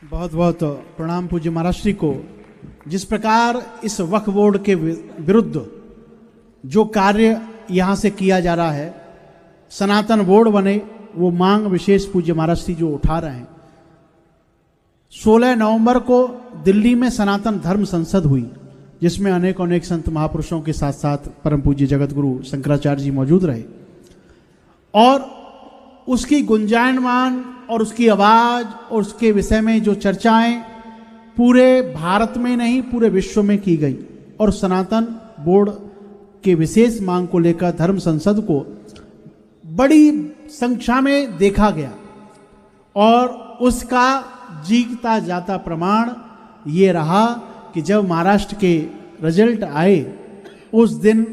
बहुत बहुत प्रणाम पूज्य महाराज श्री को। जिस प्रकार इस वक्फ बोर्ड के विरुद्ध जो कार्य यहाँ से किया जा रहा है, सनातन बोर्ड बने, वो मांग विशेष पूज्य महाराज श्री जो उठा रहे हैं। 16 नवंबर को दिल्ली में सनातन धर्म संसद हुई, जिसमें अनेक संत महापुरुषों के साथ साथ परम पूज्य जगत गुरु शंकराचार्य जी मौजूद रहे और उसकी गुंजायमान और उसकी आवाज और उसके विषय में जो चर्चाएं पूरे भारत में नहीं पूरे विश्व में की गई और सनातन बोर्ड के विशेष मांग को लेकर धर्म संसद को बड़ी संख्या में देखा गया और उसका जीता जाता प्रमाण ये रहा कि जब महाराष्ट्र के रिजल्ट आए उस दिन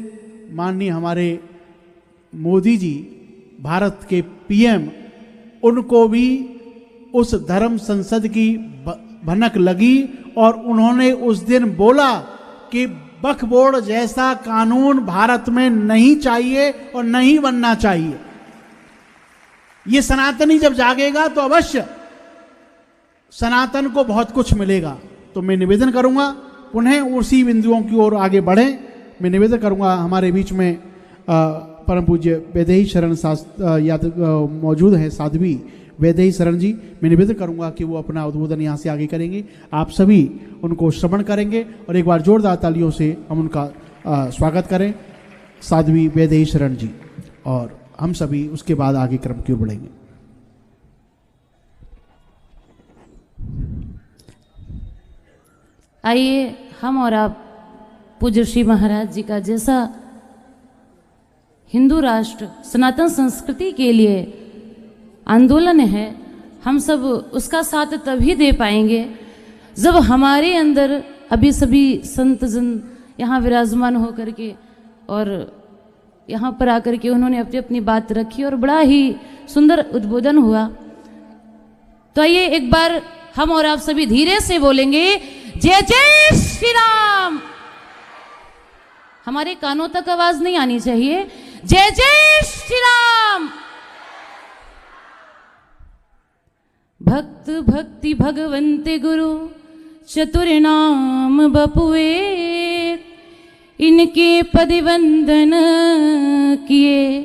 माननीय हमारे मोदी जी भारत के पीएम, उनको भी उस धर्म संसद की भनक लगी और उन्होंने उस दिन बोला कि वक्फ बोर्ड जैसा कानून भारत में नहीं चाहिए और नहीं बनना चाहिए। ये सनातनी जब जागेगा तो अवश्य सनातन को बहुत कुछ मिलेगा। तो मैं निवेदन करूंगा पुनः उसी बिंदुओं की ओर आगे बढ़ें। मैं निवेदन करूंगा, हमारे बीच में परम पूज्य वैदेही शरण यादव मौजूद हैं, साध्वी वैदेही शरण जी। मैं निवेदन करूंगा कि वो अपना उद्बोधन यहाँ से आगे करेंगे, आप सभी उनको श्रवण करेंगे और एक बार जोरदार तालियों से हम उनका स्वागत करें, साध्वी वैदेही शरण जी, और हम सभी उसके बाद आगे क्रम की ओर बढ़ेंगे। आइए हम और आप पूज्य श्री महाराज जी का जैसा हिंदू राष्ट्र सनातन संस्कृति के लिए आंदोलन है, हम सब उसका साथ तभी दे पाएंगे जब हमारे अंदर अभी सभी संत जन यहाँ विराजमान होकर के और यहाँ पर आकर के उन्होंने अपनी अपनी बात रखी और बड़ा ही सुंदर उद्बोधन हुआ। तो आइए एक बार हम और आप सभी धीरे से बोलेंगे, जय जय श्री राम। हमारे कानों तक आवाज नहीं आनी चाहिए। जय जय श्री राम। भक्त भक्ति भगवंते गुरु चतुर नाम बपुए, इनके पद वंदन किए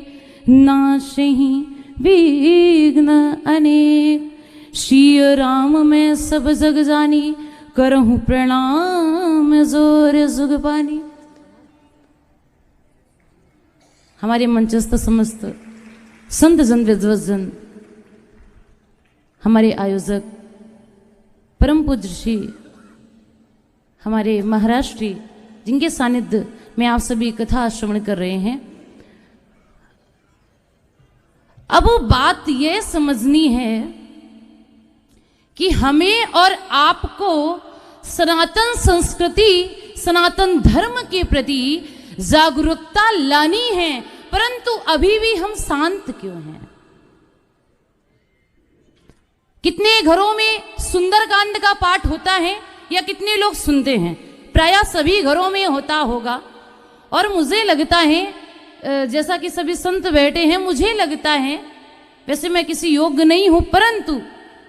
नाशहि विघ्न अनेक। श्री राम में सब जग जानी, करहूं प्रणाम जोर जुग पानी। हमारे मंचस्थ समस्त संत जन विद्वजन, हमारे आयोजक परम पूज्य श्री हमारे महाराज श्री, जिनके सानिध्य में आप सभी कथा श्रवण कर रहे हैं। अब बात यह समझनी है कि हमें और आपको सनातन संस्कृति सनातन धर्म के प्रति जागरूकता लानी है, परंतु अभी भी हम शांत क्यों हैं? कितने घरों में सुंदरकांड का पाठ होता है या कितने लोग सुनते हैं? प्रायः सभी घरों में होता होगा। और मुझे लगता है, जैसा कि सभी संत बैठे हैं, मुझे लगता है, वैसे मैं किसी योग्य नहीं हूं, परंतु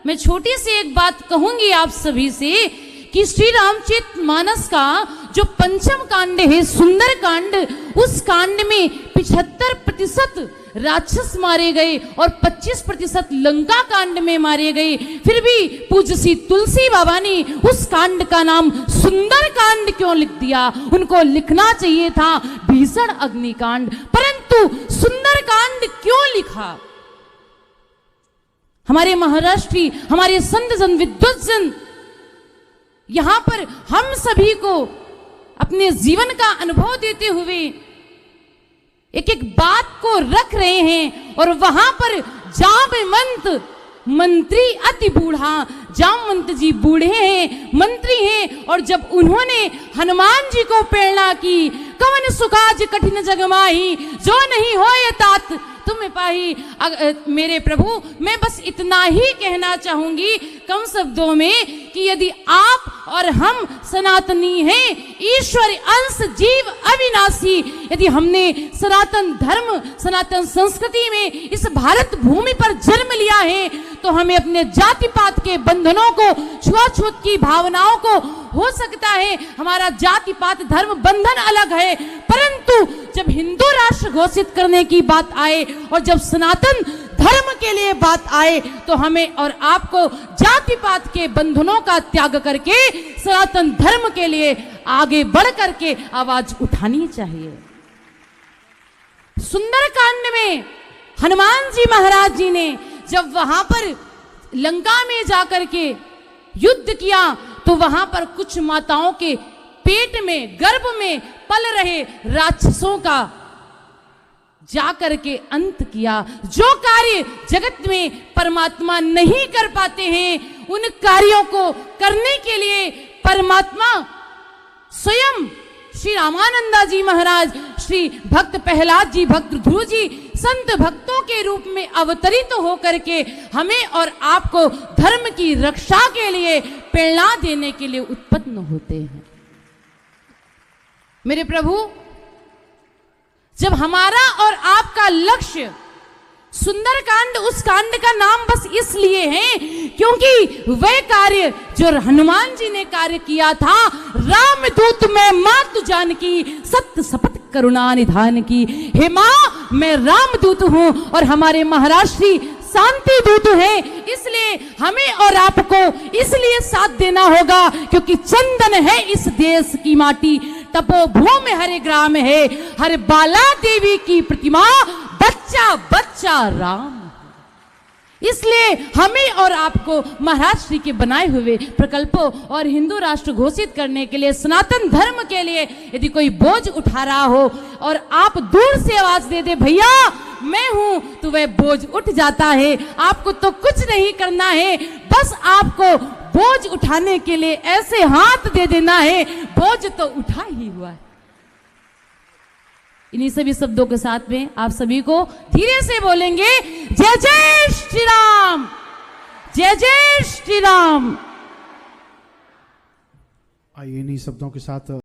मैं छोटी सी एक बात कहूंगी आप सभी से कि श्री रामचरित मानस का जो पंचम कांड है सुंदर कांड, उस कांड में 75% राक्षस मारे गए और 25% लंका कांड में मारे गए। फिर भी पूज्य श्री तुलसी बाबा ने उस कांड का नाम सुंदर कांड क्यों लिख दिया? उनको लिखना चाहिए था भीषण अग्निकांड, परंतु सुंदर कांड क्यों लिखा? हमारे महाराष्ट्री, हमारे संत जन विद्वजन यहां पर हम सभी को अपने जीवन का अनुभव देते हुए एक एक बात को रख रहे हैं। और वहां पर जामवंत मंत्री अति बूढ़ा, जामवंत जी बूढ़े हैं, मंत्री हैं, और जब उन्होंने हनुमान जी को प्रेरणा की, कवन सुकाज कठिन जग माही, जो नहीं होए तात तुम पाही। मेरे प्रभु, मैं बस इतना ही कहना चाहूंगी कम शब्दों में कि यदि आप और हम सनातनी हैं, ईश्वर अंश जीव अविनाशी, यदि हमने सनातन धर्म सनातन संस्कृति में इस भारत भूमि पर जन्म लिया है, तो हमें अपने जाति पात के बंधनों को, छुआछूत की भावनाओं को, हो सकता है हमारा जाति पात धर्म बंधन अलग है, परंतु जब हिंदू राष्ट्र घोषित करने की बात आए और जब सनातन धर्म के लिए बात आए, तो हमें और आपको जाति पात के बंधनों का त्याग करके सनातन धर्म के लिए आगे बढ़ करके आवाज उठानी चाहिए। सुंदरकांड में हनुमान जी महाराज जी ने जब वहां पर लंका में जाकर के युद्ध किया, तो वहां पर कुछ माताओं के पेट में, गर्भ में पल रहे राक्षसों का जाकर के अंत किया। जो कार्य जगत में परमात्मा नहीं कर पाते हैं, उन कार्यों को करने के लिए परमात्मा स्वयं श्री रामानंदा जी महाराज, श्री भक्त प्रहलाद जी, भक्त ध्रुव जी, संत भक्तों के रूप में अवतरित होकर के हमें और आपको धर्म की रक्षा के लिए प्रेरणा देने के लिए उत्पन्न होते हैं। मेरे प्रभु, जब हमारा और आपका लक्ष्य सुंदरकांड, उस कांड का नाम बस इसलिए है क्योंकि वह कार्य जो हनुमान जी ने कार्य किया था, रामदूत मैं मातु जानकी, सत्य शपथ करुणा निधान की। हे मां, मैं रामदूत हूं और हमारे महाराज श्री शांति दूत है, इसलिए हमें और आपको इसलिए साथ देना होगा क्योंकि चंदन है इस देश की माटी, तपोभूमि हरे ग्राम है, हर बाला देवी की प्रतिमा, बच्चा बच्चा राम। इसलिए हमें और आपको महाराज श्री के बनाए हुए प्रकल्पों और हिंदू राष्ट्र घोषित करने के लिए, सनातन धर्म के लिए यदि कोई बोझ उठा रहा हो और आप दूर से आवाज दे दे भैया मैं हूं, तो वह बोझ उठ जाता है। आपको तो कुछ नहीं करना है, बस आपको बोझ उठाने के लिए ऐसे हाथ दे देना है, बोझ तो उठा ही हुआ है। इन्हीं सभी शब्दों के साथ में आप सभी को धीरे से बोलेंगे, जय जय श्री राम, जय जय श्री राम। आइए इन्हीं शब्दों के साथ